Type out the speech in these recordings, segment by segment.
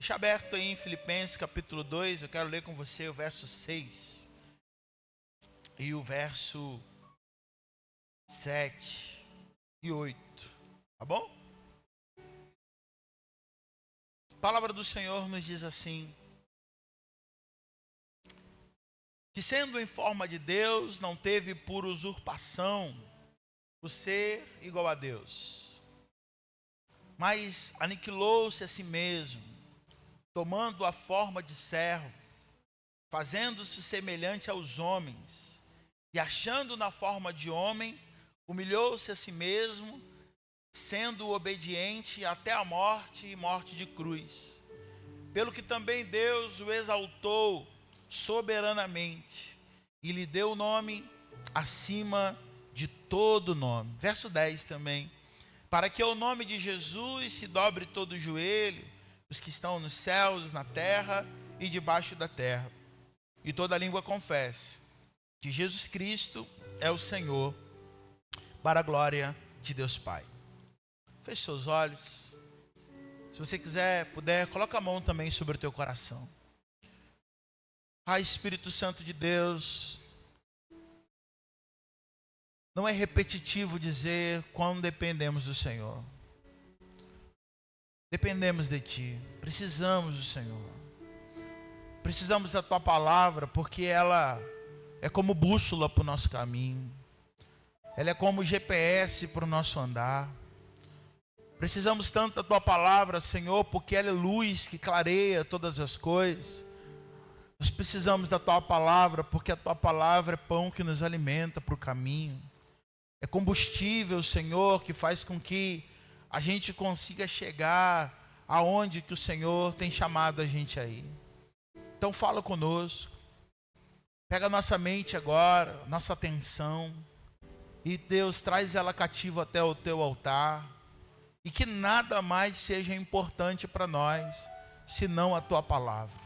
Deixa aberto aí em Filipenses capítulo 2, eu quero ler com você o verso 6 e o verso 7 e 8, tá bom? A palavra do Senhor nos diz assim: que sendo em forma de Deus, não teve por usurpação o ser igual a Deus, mas aniquilou-se a si mesmo, tomando a forma de servo, fazendo-se semelhante aos homens, e achando na forma de homem, humilhou-se a si mesmo, sendo obediente até a morte e morte de cruz. Pelo que também Deus o exaltou soberanamente e lhe deu o nome acima de todo nome. Verso 10 também. Para que ao nome de Jesus se dobre todo o joelho, os que estão nos céus, na terra e debaixo da terra, e toda língua confesse que Jesus Cristo é o Senhor, para a glória de Deus Pai. Feche seus olhos. Se você puder, coloca a mão também sobre o teu coração. Espírito Santo de Deus, não é repetitivo dizer quão dependemos do Senhor. Dependemos de Ti, precisamos do Senhor. Precisamos da Tua palavra, porque ela é como bússola para o nosso caminho. Ela é como GPS para o nosso andar. Precisamos tanto da Tua palavra, Senhor, porque ela é luz que clareia todas as coisas. Nós precisamos da Tua palavra, porque a Tua palavra é pão que nos alimenta para o caminho. É combustível, Senhor, que faz com que a gente consiga chegar aonde que o Senhor tem chamado a gente aí. Então fala conosco. Pega a nossa mente agora, nossa atenção. E Deus, traz ela cativa até o Teu altar. E que nada mais seja importante para nós, senão a Tua palavra.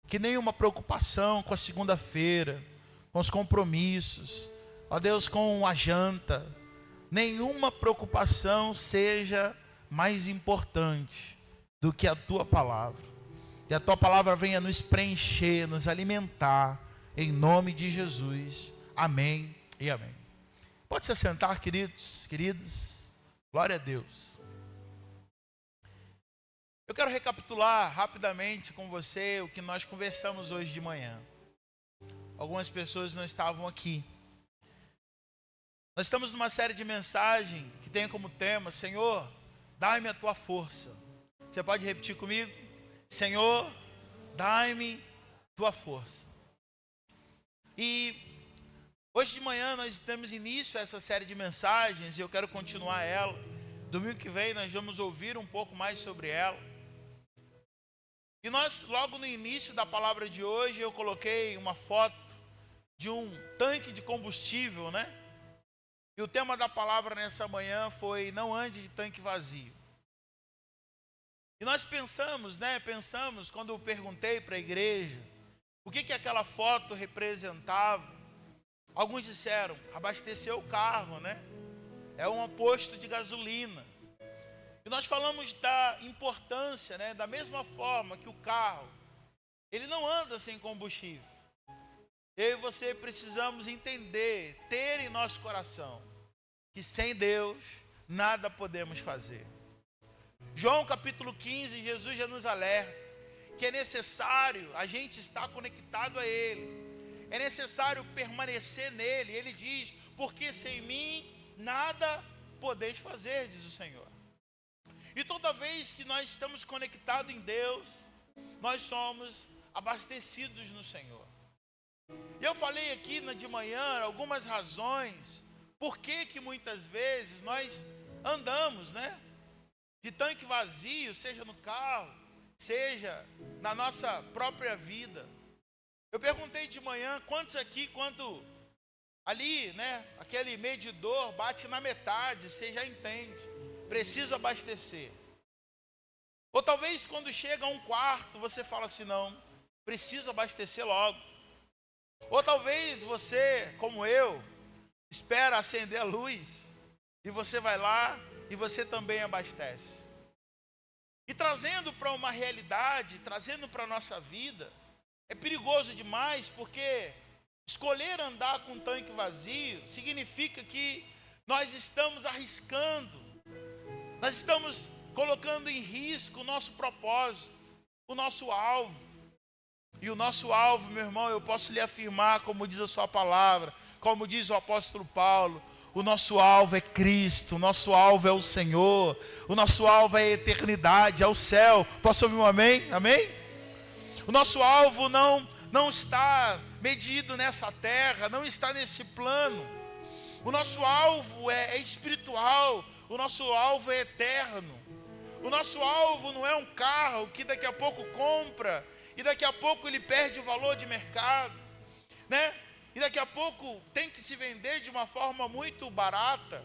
Que nenhuma preocupação com a segunda-feira, com os compromissos, ó Deus, com a janta, nenhuma preocupação seja mais importante do que a Tua palavra. E a Tua palavra venha nos preencher, nos alimentar, em nome de Jesus. Amém e amém. Pode se assentar, queridos, queridas. Glória a Deus. Eu quero recapitular rapidamente com você o que nós conversamos hoje de manhã. Algumas pessoas não estavam aqui. Nós estamos numa série de mensagens que tem como tema: Senhor, dai-me a Tua força. Você pode repetir comigo? Senhor, dai-me Tua força. E hoje de manhã nós damos início a essa série de mensagens e eu quero continuar ela. Domingo que vem nós vamos ouvir um pouco mais sobre ela. E nós, logo no início da palavra de hoje, eu coloquei uma foto de um tanque de combustível, né? E o tema da palavra nessa manhã foi: não ande de tanque vazio. E nós pensamos quando eu perguntei para a igreja o que aquela foto representava. Alguns disseram: abastecer o carro, né? É um posto de gasolina. E nós falamos da importância, né? Da mesma forma que o carro, ele não anda sem combustível. Eu e você precisamos entender, ter em nosso coração, que sem Deus nada podemos fazer. João capítulo 15, Jesus já nos alerta que é necessário a gente estar conectado a Ele. É necessário permanecer nele. Ele diz: porque sem mim nada podeis fazer, diz o Senhor. E toda vez que nós estamos conectados em Deus, nós somos abastecidos no Senhor. E eu falei aqui de manhã algumas razões por que muitas vezes nós andamos, né, de tanque vazio, seja no carro, seja na nossa própria vida. Eu perguntei de manhã quantos aqui, quando ali, né, aquele medidor bate na metade, você já entende, preciso abastecer. Ou talvez quando chega a um quarto, você fala assim: não, preciso abastecer logo. Ou talvez você, como eu, espera acender a luz, e você vai lá e você também abastece. E trazendo para uma realidade, trazendo para a nossa vida, é perigoso demais, porque escolher andar com um tanque vazio significa que nós estamos arriscando, nós estamos colocando em risco o nosso propósito, o nosso alvo. E o nosso alvo, meu irmão, eu posso lhe afirmar, como diz a sua palavra, como diz o apóstolo Paulo, o nosso alvo é Cristo, o nosso alvo é o Senhor, o nosso alvo é a eternidade, é o céu. Posso ouvir um amém? Amém? O nosso alvo não está medido nessa terra, não está nesse plano. O nosso alvo é espiritual, o nosso alvo é eterno. O nosso alvo não é um carro que daqui a pouco compra e daqui a pouco ele perde o valor de mercado, né? E daqui a pouco tem que se vender de uma forma muito barata.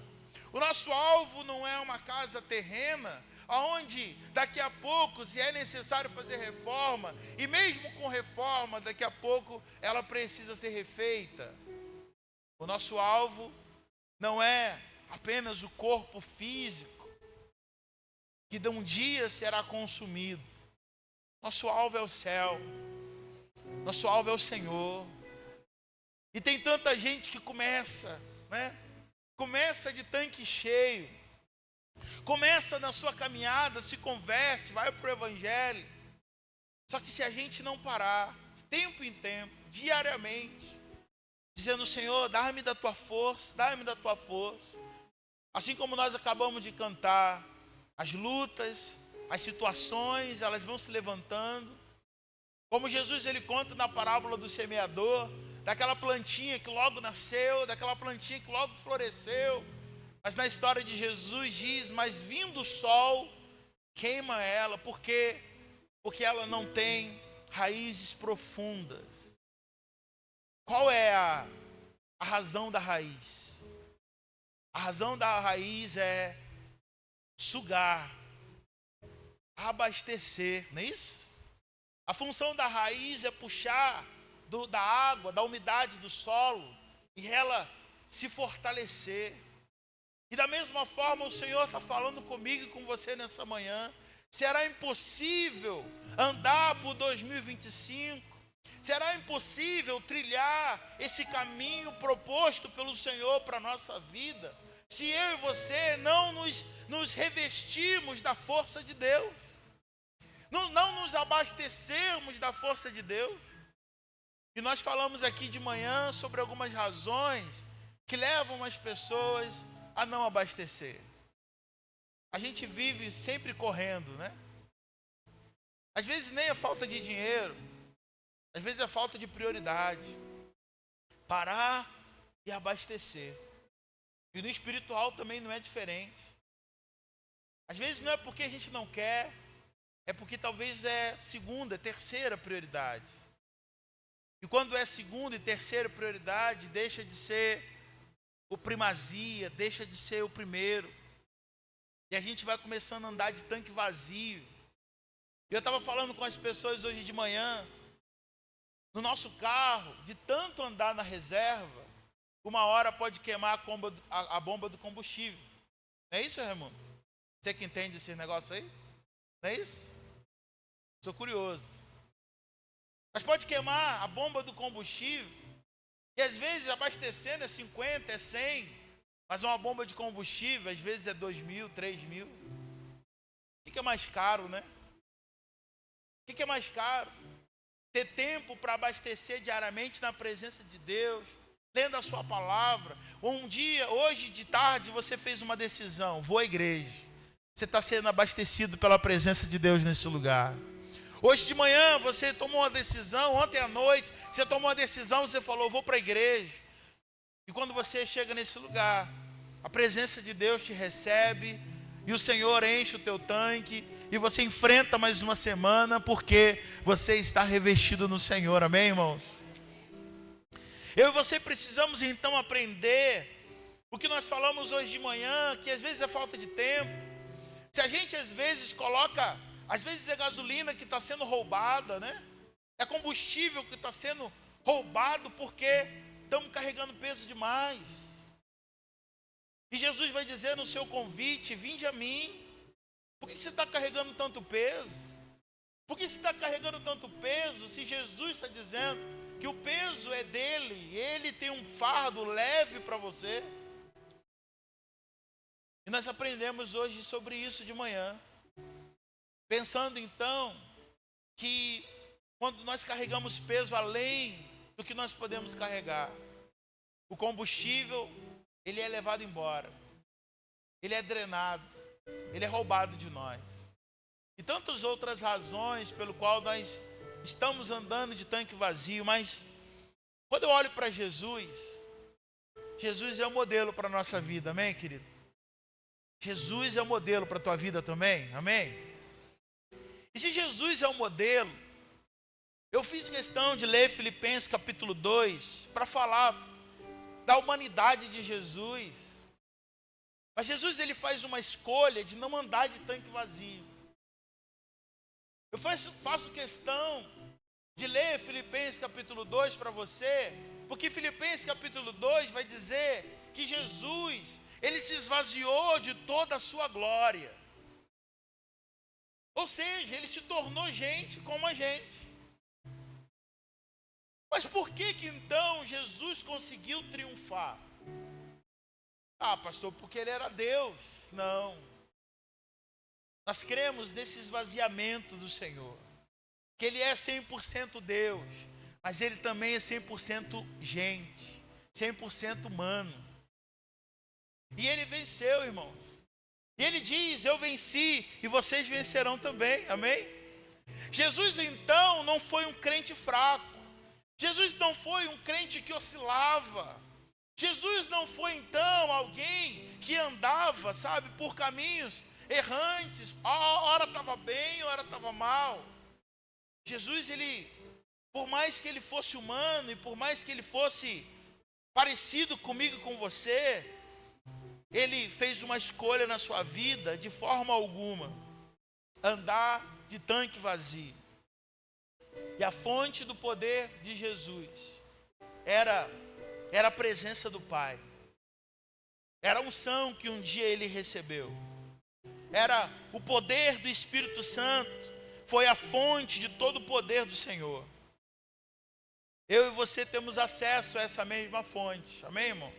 O nosso alvo não é uma casa terrena, onde daqui a pouco, se é necessário fazer reforma, e mesmo com reforma, daqui a pouco ela precisa ser refeita. O nosso alvo não é apenas o corpo físico, que de um dia será consumido. Nosso alvo é o céu, nosso alvo é o Senhor. E tem tanta gente que começa, né? Começa de tanque cheio, começa na sua caminhada, se converte, vai para o Evangelho. Só que se a gente não parar, de tempo em tempo, diariamente, dizendo: Senhor, dá-me da tua força, dá-me da tua força. Assim como nós acabamos de cantar, as lutas, as situações, elas vão se levantando. Como Jesus, ele conta na parábola do semeador, daquela plantinha que logo nasceu, daquela plantinha que logo floresceu. Mas na história de Jesus diz: mas vindo o sol, queima ela. Por quê? Porque ela não tem raízes profundas. Qual é a razão da raiz? A razão da raiz é sugar, abastecer, não é isso? A função da raiz é puxar da água, da umidade do solo, e ela se fortalecer. E da mesma forma o Senhor está falando comigo e com você nessa manhã. Será impossível andar por 2025, será impossível trilhar esse caminho proposto pelo Senhor para a nossa vida, se eu e você não nos revestirmos da força de Deus, não nos abastecermos da força de Deus. E nós falamos aqui de manhã sobre algumas razões que levam as pessoas a não abastecer. A gente vive sempre correndo, né? Às vezes nem é falta de dinheiro, às vezes é falta de prioridade. Parar e abastecer. E no espiritual também não é diferente. Às vezes não é porque a gente não quer, é porque talvez é segunda, terceira prioridade. E quando é segunda e terceira prioridade, deixa de ser o primazia, deixa de ser o primeiro. E a gente vai começando a andar de tanque vazio. Eu estava falando com as pessoas hoje de manhã, no nosso carro, de tanto andar na reserva, uma hora pode queimar a bomba do combustível. Não é isso, Raimundo? Você que entende esse negócio aí? Não é isso? Sou curioso. Mas pode queimar a bomba do combustível, e às vezes abastecendo é 50, é 100, mas uma bomba de combustível às vezes é 2.000, 3.000. O que é mais caro, né? O que é mais caro? Ter tempo para abastecer diariamente na presença de Deus, lendo a sua palavra. Um dia, hoje de tarde, você fez uma decisão: vou à igreja. Você está sendo abastecido pela presença de Deus nesse lugar. Hoje de manhã você tomou uma decisão, ontem à noite você tomou uma decisão, você falou: vou para a igreja. E quando você chega nesse lugar, a presença de Deus te recebe, e o Senhor enche o teu tanque, e você enfrenta mais uma semana, porque você está revestido no Senhor, amém, irmãos? Eu e você precisamos então aprender o que nós falamos hoje de manhã, que às vezes é falta de tempo. Se a gente às vezes coloca, às vezes é gasolina que está sendo roubada, né? É combustível que está sendo roubado porque estamos carregando peso demais. E Jesus vai dizer no seu convite: vinde a mim, Por que você está carregando tanto peso? Por que você está carregando tanto peso se Jesus está dizendo que o peso é dele, ele tem um fardo leve para você? E nós aprendemos hoje sobre isso de manhã, pensando então que quando nós carregamos peso além do que nós podemos carregar, o combustível, ele é levado embora, ele é drenado, ele é roubado de nós. E tantas outras razões pelo qual nós estamos andando de tanque vazio, mas quando eu olho para Jesus, Jesus é o modelo para a nossa vida, amém, querido? Jesus é o modelo para a tua vida também, amém? E se Jesus é o modelo, eu fiz questão de ler Filipenses capítulo 2, para falar da humanidade de Jesus. Mas Jesus, ele faz uma escolha de não andar de tanque vazio. Eu faço questão de ler Filipenses capítulo 2 para você, porque Filipenses capítulo 2 vai dizer que Jesus, ele se esvaziou de toda a sua glória. Ou seja, ele se tornou gente como a gente. Mas por que então Jesus conseguiu triunfar? Ah, pastor, porque ele era Deus. Não. Nós cremos nesse esvaziamento do Senhor. Que ele é 100% Deus, mas ele também é 100% gente, 100% humano. E ele venceu, irmãos. E ele diz, eu venci e vocês vencerão também, amém? Jesus então não foi um crente fraco. Jesus não foi um crente que oscilava. Jesus não foi então alguém que andava, sabe, por caminhos errantes. Ora estava bem, ora estava mal. Jesus, ele, por mais que ele fosse humano e por mais que ele fosse parecido comigo e com você, ele fez uma escolha na sua vida de forma alguma andar de tanque vazio. E a fonte do poder de Jesus era a presença do Pai. Era a unção que um dia ele recebeu. Era o poder do Espírito Santo. Foi a fonte de todo o poder do Senhor. Eu e você temos acesso a essa mesma fonte. Amém, irmão?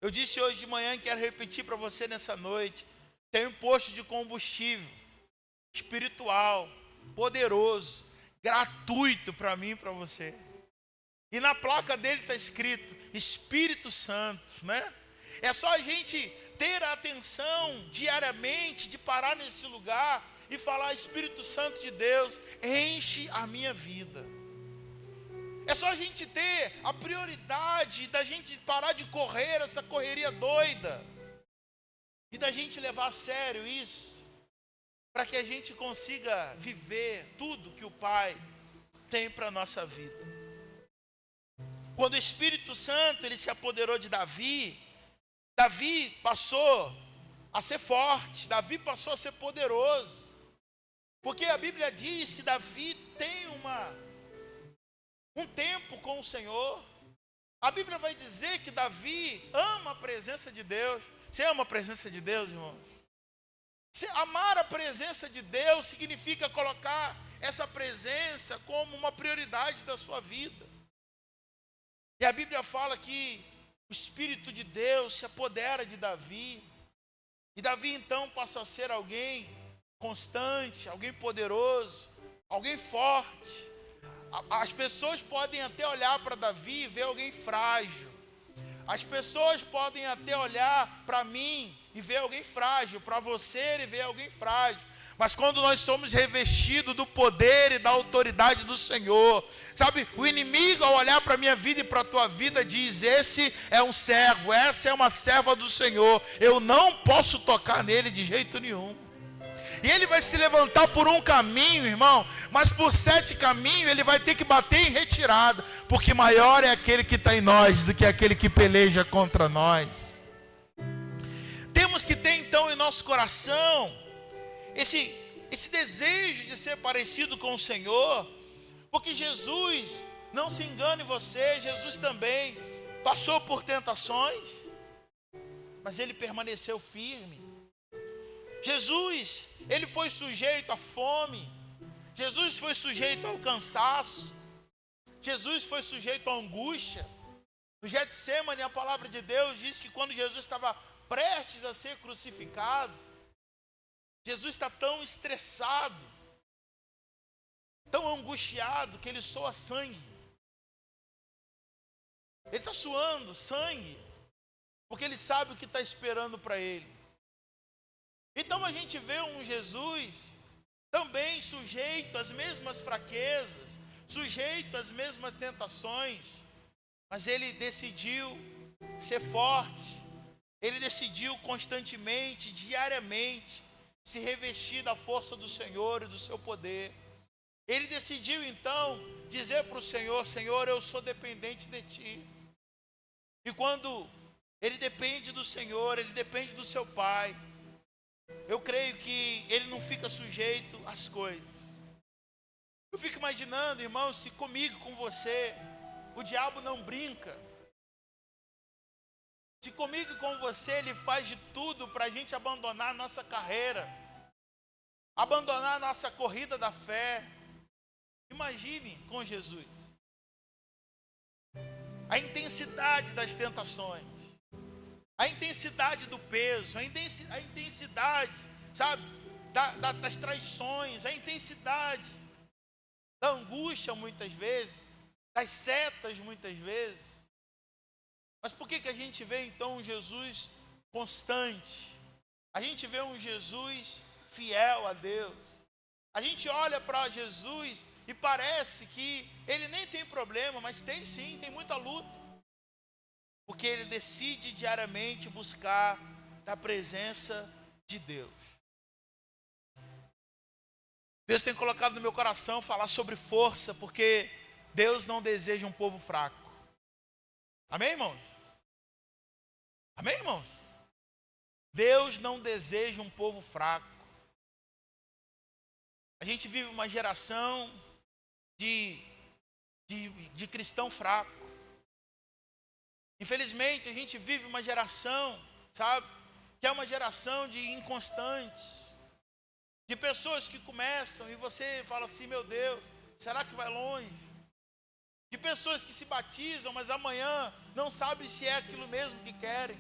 Eu disse hoje de manhã e quero repetir para você nessa noite. Tem um posto de combustível espiritual, poderoso, gratuito para mim e para você. E na placa dele está escrito Espírito Santo, né? É só a gente ter a atenção diariamente de parar nesse lugar e falar, Espírito Santo de Deus, enche a minha vida. É só a gente ter a prioridade da gente parar de correr essa correria doida e da gente levar a sério isso, para que a gente consiga viver tudo que o Pai tem para a nossa vida. Quando o Espírito Santo ele se apoderou de Davi, Davi passou a ser forte, Davi passou a ser poderoso. Porque a Bíblia diz que Davi tem um tempo com o Senhor. A Bíblia vai dizer que Davi ama a presença de Deus. Você ama a presença de Deus, irmãos? Amar a presença de Deus significa colocar essa presença como uma prioridade da sua vida. E a Bíblia fala que o Espírito de Deus se apodera de Davi. E Davi então passa a ser alguém constante, alguém poderoso, alguém forte. As pessoas podem até olhar para Davi e ver alguém frágil. As pessoas podem até olhar para mim e ver alguém frágil, para você e ver alguém frágil. Mas quando nós somos revestidos do poder e da autoridade do Senhor, sabe, o inimigo ao olhar para a minha vida e para a tua vida diz, esse é um servo, essa é uma serva do Senhor, eu não posso tocar nele de jeito nenhum. E ele vai se levantar por um caminho, irmão, mas por 7 caminhos ele vai ter que bater em retirada, porque maior é aquele que está em nós do que aquele que peleja contra nós. Temos que ter então em nosso coração esse desejo de ser parecido com o Senhor, porque Jesus, não se engane você, Jesus também passou por tentações, mas ele permaneceu firme. Jesus, ele foi sujeito à fome. Jesus foi sujeito ao cansaço. Jesus foi sujeito à angústia. No Getsemane, a palavra de Deus diz que quando Jesus estava prestes a ser crucificado, Jesus está tão estressado, tão angustiado, que ele soa sangue. Ele está suando sangue, porque ele sabe o que está esperando para ele. Então a gente vê um Jesus também sujeito às mesmas fraquezas, sujeito às mesmas tentações, mas ele decidiu ser forte, ele decidiu constantemente, diariamente, se revestir da força do Senhor e do seu poder. Ele decidiu então dizer para o Senhor: Senhor, eu sou dependente de Ti. E quando ele depende do Senhor, ele depende do seu Pai, eu creio que ele não fica sujeito às coisas. Eu fico imaginando, irmãos, se comigo, com você, o diabo não brinca. Se comigo e com você ele faz de tudo para a gente abandonar a nossa carreira, abandonar a nossa corrida da fé. Imagine com Jesus a intensidade das tentações, a intensidade do peso, a intensidade, sabe, das traições, a intensidade da angústia muitas vezes, das setas muitas vezes. Mas por que a gente vê então um Jesus constante? A gente vê um Jesus fiel a Deus. A gente olha para Jesus e parece que ele nem tem problema, mas tem sim, tem muita luta. Porque ele decide diariamente buscar da presença de Deus. Deus tem colocado no meu coração falar sobre força, porque Deus não deseja um povo fraco. Amém, irmãos? Amém, irmãos? Deus não deseja um povo fraco. A gente vive uma geração de cristão fraco. Infelizmente, a gente vive uma geração, sabe, que é uma geração de inconstantes, de pessoas que começam e você fala assim: meu Deus, será que vai longe? De pessoas que se batizam, mas amanhã não sabem se é aquilo mesmo que querem.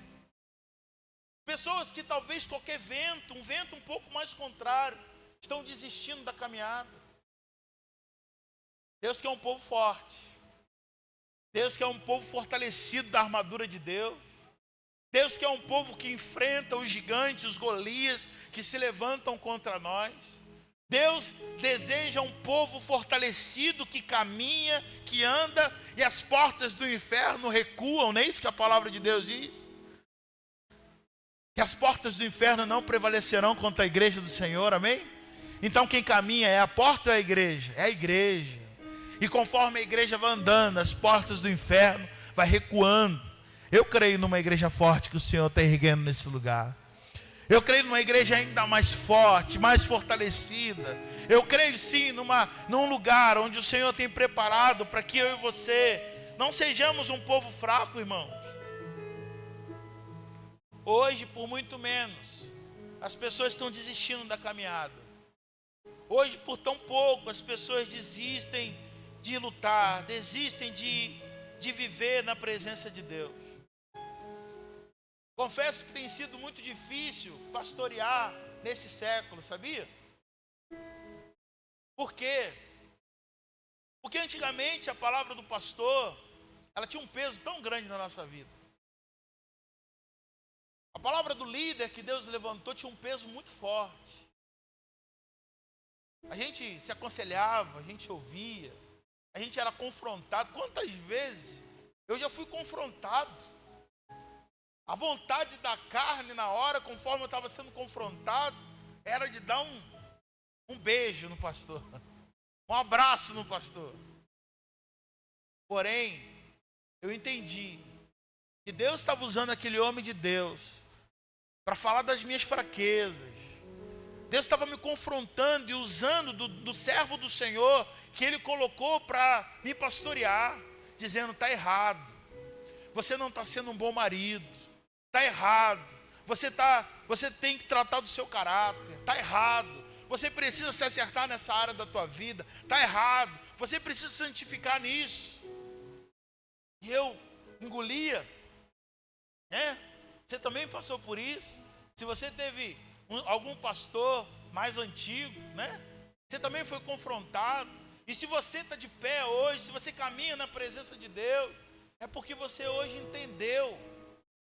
Pessoas que talvez qualquer vento, um vento um pouco mais contrário, estão desistindo da caminhada. Deus quer um povo forte. Deus quer um povo fortalecido da armadura de Deus. Deus quer um povo que enfrenta os gigantes, os Golias que se levantam contra nós. Deus deseja um povo fortalecido que caminha, que anda e as portas do inferno recuam. Não é isso que a palavra de Deus diz? Que as portas do inferno não prevalecerão contra a igreja do Senhor, amém? Então quem caminha é a porta ou é a igreja? É a igreja. E conforme a igreja vai andando, as portas do inferno vai recuando. Eu creio numa igreja forte que o Senhor está erguendo nesse lugar. Eu creio numa igreja ainda mais forte, mais fortalecida. Eu creio sim num lugar onde o Senhor tem preparado para que eu e você não sejamos um povo fraco, irmãos. Hoje, por muito menos, as pessoas estão desistindo da caminhada. Hoje, por tão pouco, as pessoas desistem de lutar, desistem de viver na presença de Deus. Confesso que tem sido muito difícil pastorear nesse século, sabia? Por quê? Porque antigamente a palavra do pastor, ela tinha um peso tão grande na nossa vida. A palavra do líder que Deus levantou tinha um peso muito forte. A gente se aconselhava, a gente ouvia, a gente era confrontado. Quantas vezes eu já fui confrontado? A vontade da carne na hora, conforme eu estava sendo confrontado, era de dar um beijo no pastor, um abraço no pastor. Porém, eu entendi que Deus estava usando aquele homem de Deus para falar das minhas fraquezas. Deus estava me confrontando e usando do servo do Senhor que Ele colocou para me pastorear, dizendo: está errado, você não está sendo um bom marido, está errado, você está Você tem que tratar do seu caráter. Está errado. Você precisa se acertar nessa área da tua vida. Está errado. Você precisa se santificar nisso. E eu engolia. Você também passou por isso. Se você teve algum pastor mais antigo, você também foi confrontado. E se você está de pé hoje, se você caminha na presença de Deus, é porque você hoje entendeu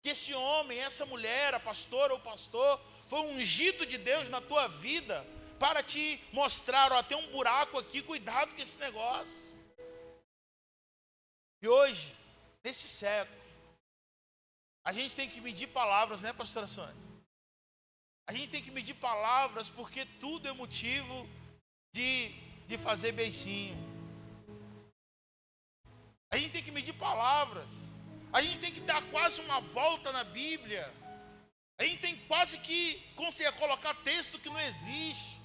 que esse homem, essa mulher, a pastora ou pastor, foi ungido de Deus na tua vida para te mostrar, ó, tem um buraco aqui, cuidado com esse negócio. E hoje, nesse século, a gente tem que medir palavras, né, pastora Sônia? A gente tem que medir palavras porque tudo é motivo de fazer beicinho. A gente tem que medir palavras. A gente tem que dar quase uma volta na Bíblia. A gente tem quase que colocar texto que não existe.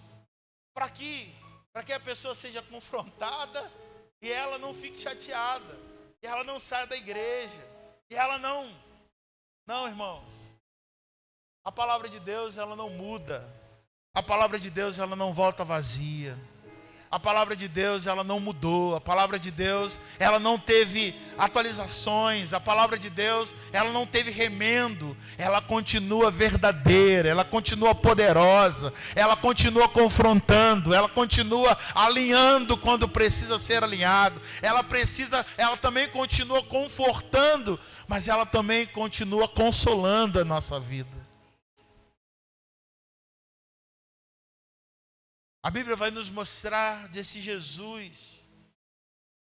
Para que a pessoa seja confrontada e ela não fique chateada. E ela não saia da igreja. E ela não, irmãos. A palavra de Deus, ela não muda. A palavra de Deus, ela não volta vazia. A palavra de Deus, ela não mudou. A palavra de Deus, ela não teve atualizações. A palavra de Deus, ela não teve remendo. Ela continua verdadeira, ela continua poderosa, ela continua confrontando, ela continua alinhando quando precisa ser alinhado. Ela também continua confortando, mas ela também continua consolando a nossa vida. A Bíblia vai nos mostrar desse Jesus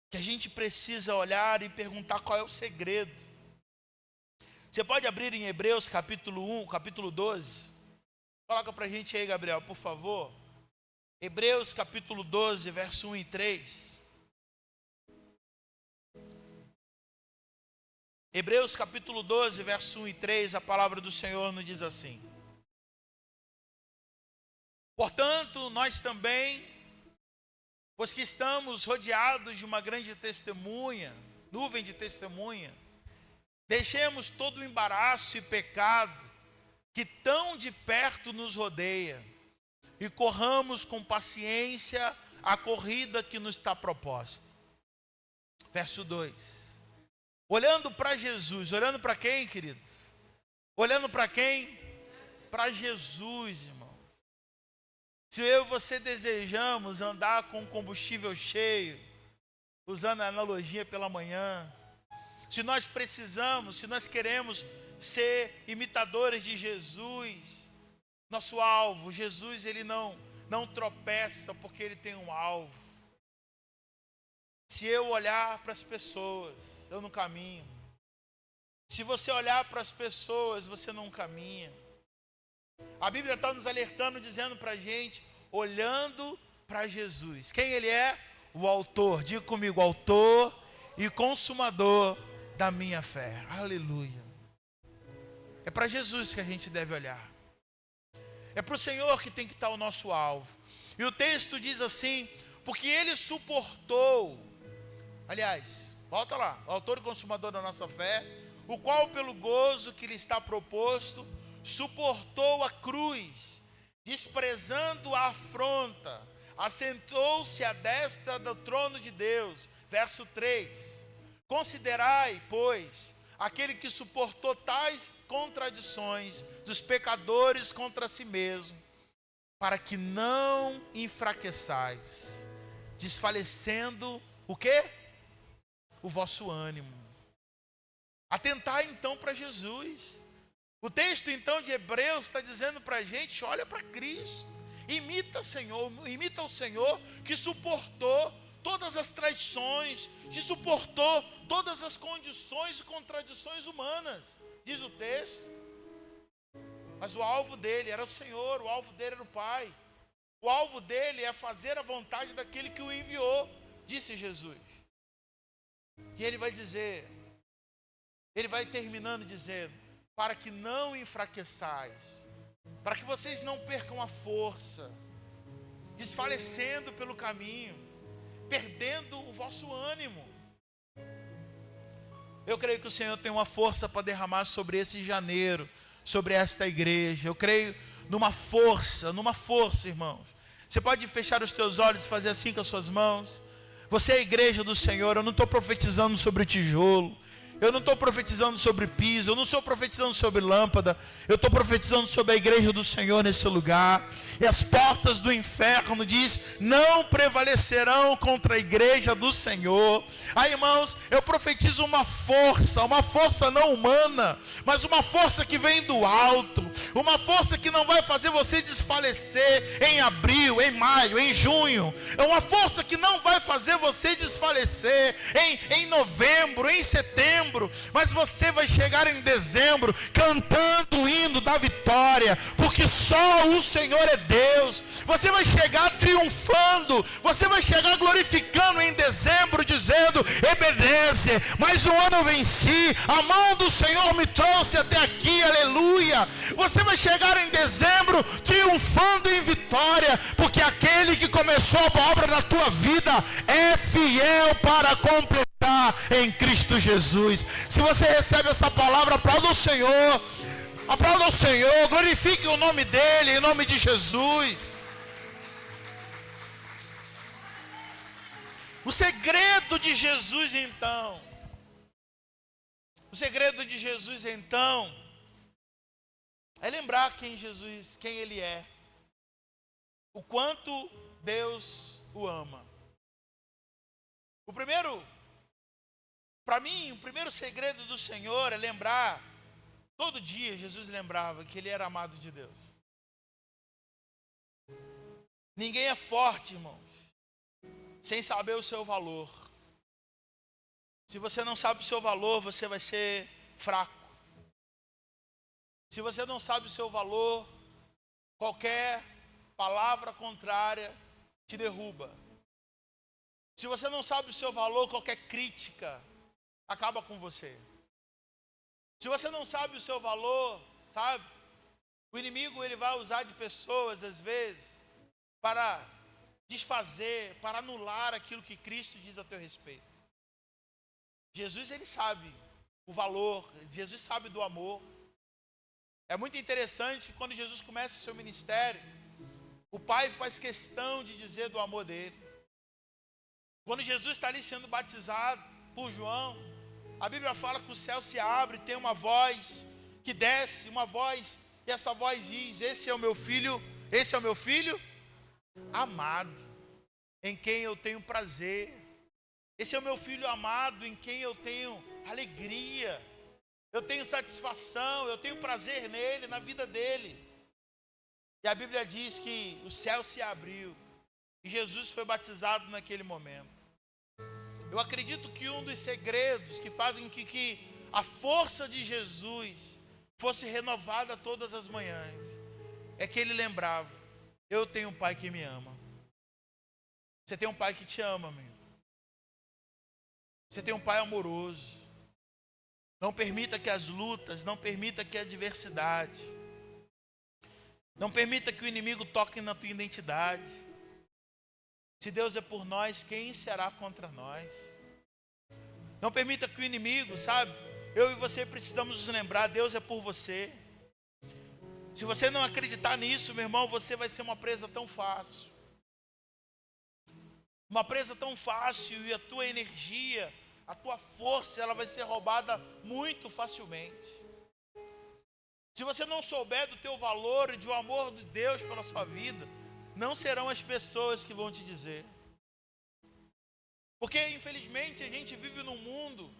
que a gente precisa olhar e perguntar qual é o segredo. Você pode abrir em Hebreus capítulo 1, capítulo 12. Coloca para a gente aí, Gabriel, por favor. Hebreus capítulo 12, verso 1 e 3. Hebreus capítulo 12, verso 1 e 3, a palavra do Senhor nos diz assim: portanto, nós também, pois que estamos rodeados de uma grande testemunha, nuvem de testemunha, deixemos todo o embaraço e pecado que tão de perto nos rodeia e corramos com paciência a corrida que nos está proposta. Verso 2. Olhando para Jesus, olhando para quem, queridos? Olhando para quem? Para Jesus, irmão. Se eu e você desejamos andar com combustível cheio, usando a analogia pela manhã, se nós queremos ser imitadores de Jesus, nosso alvo, Jesus, ele não tropeça porque ele tem um alvo. Se eu olhar para as pessoas, eu não caminho. Se você olhar para as pessoas, você não caminha. A Bíblia está nos alertando, dizendo para a gente, olhando para Jesus. Quem ele é? O autor, diga comigo, autor e consumador da minha fé. Aleluia. É para Jesus que a gente deve olhar. É para o Senhor que tem que estar o nosso alvo. E o texto diz assim, porque ele suportou, aliás, volta lá, o autor e consumador da nossa fé, o qual pelo gozo que lhe está proposto, suportou a cruz, desprezando a afronta, assentou-se à destra do trono de Deus. Verso 3. Considerai, pois, aquele que suportou tais contradições dos pecadores contra si mesmo, para que não enfraqueçais, desfalecendo o quê? O vosso ânimo. Atentai então para Jesus. O texto então de Hebreus está dizendo para a gente, olha para Cristo, imita o Senhor que suportou todas as traições, que suportou todas as condições e contradições humanas, diz o texto. Mas o alvo dele era o Senhor, o alvo dele era o Pai. O alvo dele é fazer a vontade daquele que o enviou, disse Jesus. E ele vai dizer, ele vai terminando dizendo, para que não enfraqueçais, para que vocês não percam a força, desfalecendo pelo caminho, perdendo o vosso ânimo. Eu creio que o Senhor tem uma força para derramar sobre esse janeiro, sobre esta igreja. Eu creio numa força, irmãos. Você pode fechar os teus olhos e fazer assim com as suas mãos. Você é a igreja do Senhor. Eu não estou profetizando sobre tijolo, eu não estou profetizando sobre piso, eu não estou profetizando sobre lâmpada. Eu estou profetizando sobre a igreja do Senhor nesse lugar. E as portas do inferno, diz, não prevalecerão contra a igreja do Senhor. Aí, irmãos, eu profetizo uma força não humana, mas uma força que vem do alto. Uma força que não vai fazer você desfalecer em abril, em maio, em junho. É uma força que não vai fazer você desfalecer em novembro, em setembro. Mas você vai chegar em dezembro cantando o hino da vitória, porque só o Senhor é Deus. Você vai chegar triunfando, você vai chegar glorificando em dezembro, dizendo: Ebenezer, mais um ano eu venci, a mão do Senhor me trouxe até aqui, aleluia. Você vai chegar em dezembro triunfando em vitória, porque aquele que começou a obra na tua vida é fiel para completar em Cristo Jesus. Se você recebe essa palavra, aplauda o Senhor, glorifique o nome dele, em nome de Jesus. O segredo de Jesus então, é lembrar quem ele é, o quanto Deus o ama. Para mim, o primeiro segredo do Senhor é lembrar, todo dia Jesus lembrava que ele era amado de Deus. Ninguém é forte, irmãos, sem saber o seu valor. Se você não sabe o seu valor, você vai ser fraco. Se você não sabe o seu valor, qualquer palavra contrária te derruba. Se você não sabe o seu valor, qualquer crítica acaba com você. Se você não sabe o seu valor, sabe? O inimigo ele vai usar de pessoas às vezes para desfazer, para anular aquilo que Cristo diz a teu respeito. Jesus ele sabe o valor, Jesus sabe do amor. É muito interessante que quando Jesus começa o seu ministério, o Pai faz questão de dizer do amor dele. Quando Jesus está ali sendo batizado por João, a Bíblia fala que o céu se abre, tem uma voz que desce, e essa voz diz: esse é o meu filho amado, em quem eu tenho prazer. Esse é o meu filho amado, em quem eu tenho alegria, eu tenho satisfação, eu tenho prazer nele, na vida dele. E a Bíblia diz que o céu se abriu e Jesus foi batizado naquele momento. Eu acredito que um dos segredos que fazem que a força de Jesus fosse renovada todas as manhãs é que ele lembrava: eu tenho um pai que me ama. Você tem um pai que te ama, amigo. Você tem um pai amoroso. Não permita que as lutas, não permita que a adversidade, não permita que o inimigo toque na tua identidade. Se Deus é por nós, quem será contra nós? Não permita que o inimigo, sabe? Eu e você precisamos nos lembrar: Deus é por você. Se você não acreditar nisso, meu irmão, você vai ser uma presa tão fácil. Uma presa tão fácil, e a tua energia, a tua força, ela vai ser roubada muito facilmente. Se você não souber do teu valor e do amor de Deus pela sua vida, não serão as pessoas que vão te dizer. Porque infelizmente a gente vive num mundo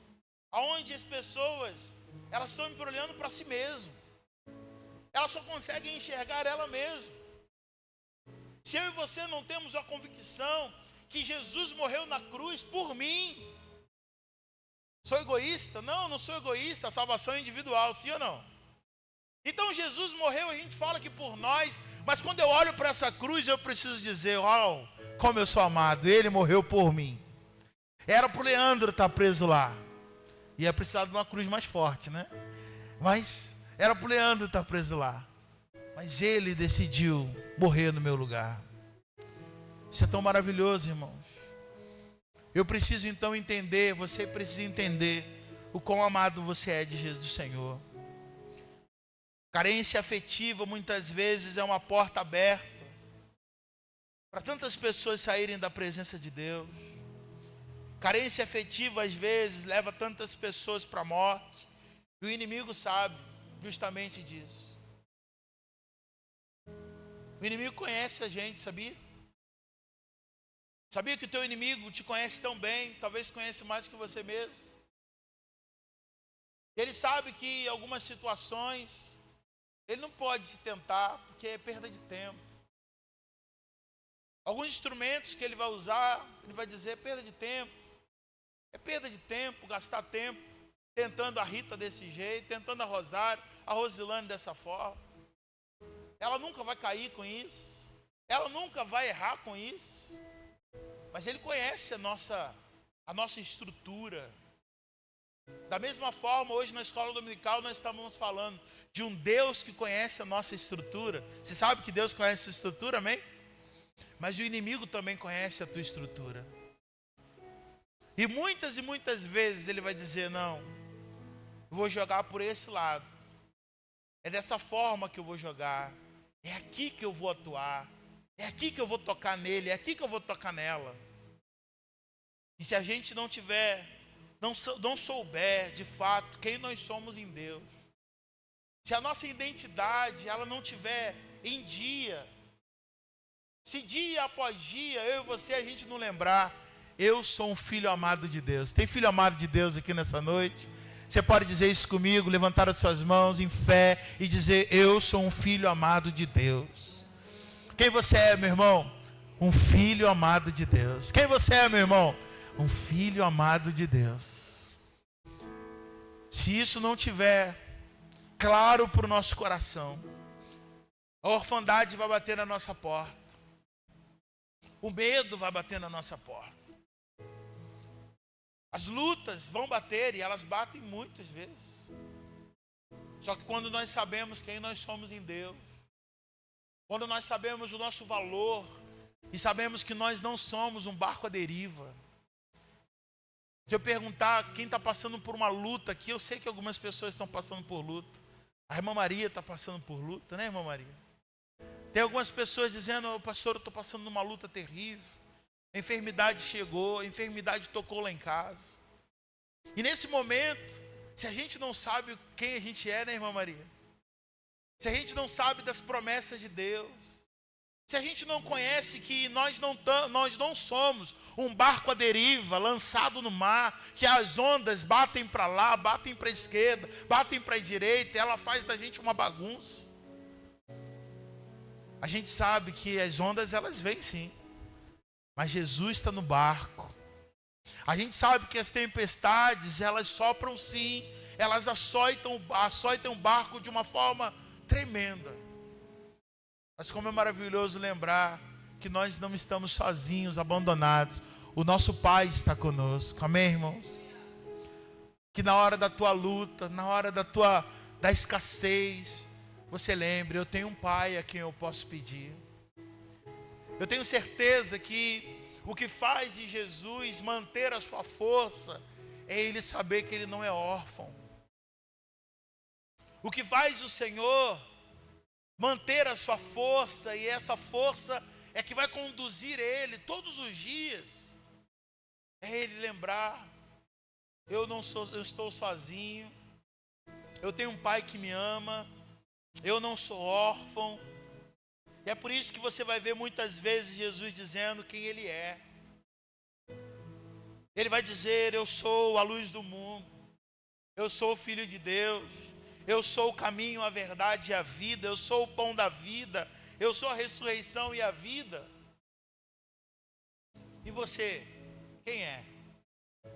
onde as pessoas, elas estão embrulhando para si mesmas. Elas só conseguem enxergar ela mesma. Se eu e você não temos a convicção que Jesus morreu na cruz por mim, sou egoísta? Não sou egoísta. A salvação é individual, sim ou não? Então Jesus morreu, a gente fala que por nós, mas quando eu olho para essa cruz, eu preciso dizer: como eu sou amado, ele morreu por mim. Era para o Leandro estar preso lá, ia precisar de uma cruz mais forte, né? Mas era para o Leandro estar preso lá, mas ele decidiu morrer no meu lugar. Isso é tão maravilhoso, irmãos. Eu preciso então entender, você precisa entender o quão amado você é de Jesus, do Senhor. Carência afetiva muitas vezes é uma porta aberta para tantas pessoas saírem da presença de Deus. Carência afetiva às vezes leva tantas pessoas para a morte. E o inimigo sabe justamente disso. O inimigo conhece a gente, sabia? Sabia que o teu inimigo te conhece tão bem, talvez conhece mais que você mesmo? Ele sabe que em algumas situações ele não pode te tentar, porque é perda de tempo. Alguns instrumentos que ele vai usar, ele vai dizer, é perda de tempo. É perda de tempo, gastar tempo, tentando a Rita desse jeito, tentando a Rosário, a Rosilane dessa forma. Ela nunca vai cair com isso. Ela nunca vai errar com isso. Mas ele conhece a nossa estrutura. Da mesma forma, hoje na escola dominical nós estamos falando de um Deus que conhece a nossa estrutura. Você sabe que Deus conhece a estrutura, amém? Mas o inimigo também conhece a tua estrutura. E muitas vezes ele vai dizer, não, eu vou jogar por esse lado. É dessa forma que eu vou jogar. É aqui que eu vou atuar. É aqui que eu vou tocar nele. É aqui que eu vou tocar nela. E se a gente não tiver, não souber de fato quem nós somos em Deus, se a nossa identidade ela não tiver em dia, se dia após dia eu e você a gente não lembrar, eu sou um filho amado de Deus. Tem filho amado de Deus aqui nessa noite? Você pode dizer isso comigo, levantar as suas mãos em fé e dizer, eu sou um filho amado de Deus. Quem você é, meu irmão? Um filho amado de Deus. Quem você é, meu irmão? Um filho amado de Deus. Se isso não tiver claro para o nosso coração, a orfandade vai bater na nossa porta. O medo vai bater na nossa porta. As lutas vão bater e elas batem muitas vezes. Só que quando nós sabemos quem nós somos em Deus, quando nós sabemos o nosso valor e sabemos que nós não somos um barco à deriva. Se eu perguntar quem está passando por uma luta aqui, eu sei que algumas pessoas estão passando por luta. A irmã Maria está passando por luta, né, irmã Maria? Tem algumas pessoas dizendo, pastor, eu estou passando numa luta terrível. A enfermidade chegou, a enfermidade tocou lá em casa. E nesse momento, se a gente não sabe quem a gente é, né, irmã Maria? Se a gente não sabe das promessas de Deus, se a gente não conhece que nós não somos um barco à deriva, lançado no mar, que as ondas batem para lá, batem para a esquerda, batem para a direita, ela faz da gente uma bagunça. A gente sabe que as ondas elas vêm sim, mas Jesus está no barco. A gente sabe que as tempestades elas sopram sim, elas açoitam o barco de uma forma tremenda. Mas como é maravilhoso lembrar que nós não estamos sozinhos, abandonados. O nosso Pai está conosco. Amém, irmãos? Que na hora da tua luta, na hora da escassez, você lembre, eu tenho um Pai a quem eu posso pedir. Eu tenho certeza que o que faz de Jesus manter a sua força é ele saber que ele não é órfão. O que faz o Senhor manter a sua força, e essa força é que vai conduzir ele todos os dias, é ele lembrar, eu estou sozinho, eu tenho um Pai que me ama, eu não sou órfão. E é por isso que você vai ver muitas vezes Jesus dizendo quem ele é. Ele vai dizer, eu sou a luz do mundo, eu sou o Filho de Deus, eu sou o caminho, a verdade e a vida, eu sou o pão da vida, eu sou a ressurreição e a vida. E você, quem é?